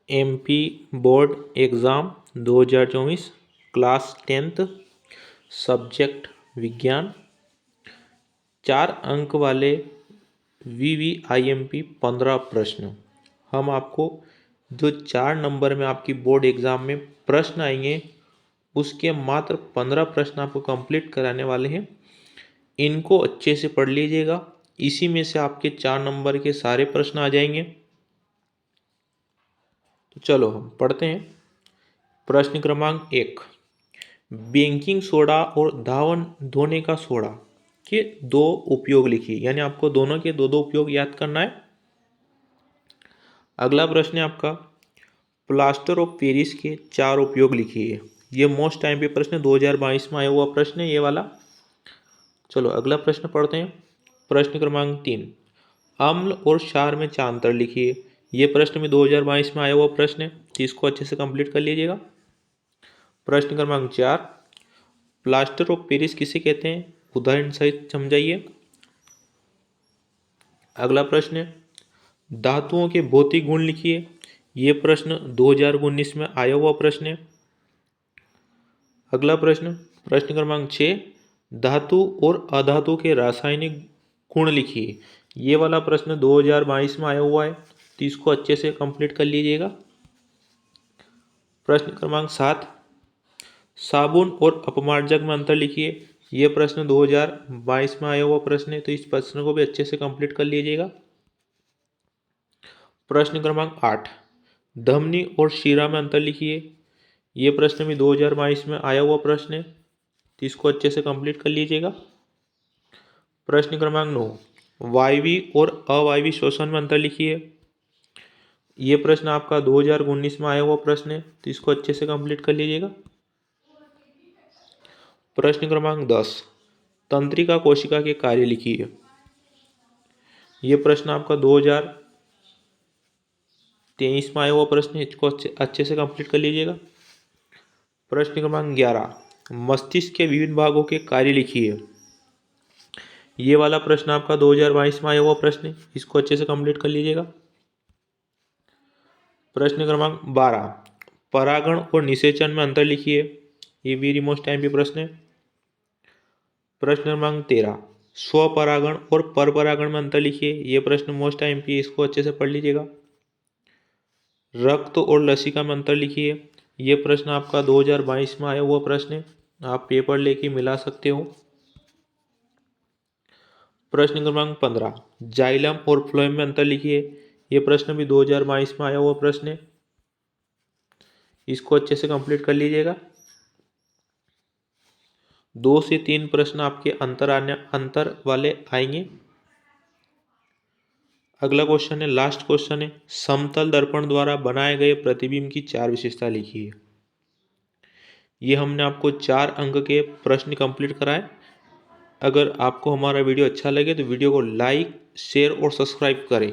MP board exam 2024 class 10th subject विज्ञान 4 अंक वाले VVIMP 15 प्रश्न। हम आपको जो 4 नंबर में आपकी बोर्ड एग्ज़ाम में प्रश्न आएंगे उसके मात्र 15 प्रश्न आपको कंप्लीट कराने वाले हैं। इनको अच्छे से पढ़ लीजिएगा, इसी में से आपके 4 नंबर के सारे प्रश्न आ जाएंगे। तो चलो हम पढ़ते हैं। प्रश्न क्रमांक 1, बेकिंग सोडा और धावन धोने का सोडा के 2 उपयोग लिखिए, यानी आपको दोनों के 2 उपयोग याद करना है। अगला प्रश्न है आपका, प्लास्टर ऑफ पेरिस के 4 उपयोग लिखिए। ये मोस्ट टाइम पे प्रश्न 2022 में आया हुआ प्रश्न है ये वाला। चलो अगला प्रश्न पढ़ते हैं। प्रश्न क्रमांक 3, अम्ल और क्षार में 4 अंतर लिखिए। ये प्रश्न भी 2022 में आया हुआ प्रश्न है, इसको अच्छे से कंप्लीट कर लीजिएगा। प्रश्न क्रमांक 4, प्लास्टर ऑफ पेरिस किसे कहते हैं, उदाहरण सहित समझाइए। अगला प्रश्न है, धातुओं के भौतिक गुण लिखिए। ये प्रश्न 2019 में आया हुआ प्रश्न है। अगला प्रश्न, प्रश्न क्रमांक 6, धातु और अधातु के रासायनिक गुण लिखिए। ये वाला प्रश्न 2022 में आया हुआ है, तो इसको अच्छे से कंप्लीट कर लीजिएगा। प्रश्न क्रमांक 7, साबुन और अपमार्जक में अंतर लिखिए। ये प्रश्न 2022 में आया हुआ प्रश्न है, तो इस प्रश्न को भी अच्छे से कंप्लीट कर लीजिएगा। प्रश्न क्रमांक 8, धमनी और शिरा में अंतर लिखिए। ये प्रश्न भी 2022 में आया हुआ प्रश्न है, तो इसको अच्छे से कंप्लीट कर लीजिएगा। प्रश्न क्रमांक 9, वायवी और अवायवी श्वसन में अंतर लिखिए। ये प्रश्न आपका 2019 में आया हुआ प्रश्न है, तो इसको अच्छे से कंप्लीट कर लीजिएगा। प्रश्न क्रमांक 10, तंत्रिका कोशिका के कार्य लिखिए। ये प्रश्न आपका 2023 में आया हुआ प्रश्न है, इसको अच्छे से कंप्लीट कर लीजिएगा। प्रश्न क्रमांक 11, मस्तिष्क के विभिन्न भागों के कार्य लिखिए। ये वाला प्रश्न आपका 2022 में आया हुआ प्रश्न है, इसको अच्छे से कंप्लीट कर लीजिएगा। प्रश्न क्रमांक 12, परागण और निषेचन में अंतर लिखिए। ये वेरी मोस्ट टाइम पे प्रश्न है। प्रश्न क्रमांक 13, स्वपरागण और परपरागण में अंतर लिखिए। ये प्रश्न मोस्ट टाइम पे, इसको अच्छे से पढ़ लीजिएगा। रक्त और लसिका में अंतर लिखिए। ये प्रश्न आपका 2022 में आया हुआ प्रश्न है, आप पेपर लेके मिला सकते हो। प्रश्न क्रमांक 15, जाइलम और फ्लोएम में अंतर लिखिए। ये प्रश्न भी 2022 में आया हुआ प्रश्न है, इसको अच्छे से कंप्लीट कर लीजिएगा। 2 से 3 प्रश्न आपके अंतर वाले आएंगे। अगला क्वेश्चन है, लास्ट क्वेश्चन है, समतल दर्पण द्वारा बनाए गए प्रतिबिंब की 4 विशेषता लिखिए। ये हमने आपको 4 अंक के प्रश्न कंप्लीट कराए। अगर आपको हमारा वीडियो अच्छा लगे तो वीडियो को लाइक, शेयर और सब्सक्राइब करें।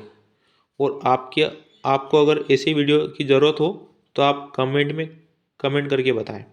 और आपको अगर ऐसी वीडियो की ज़रूरत हो तो आप कमेंट में कमेंट करके बताएं।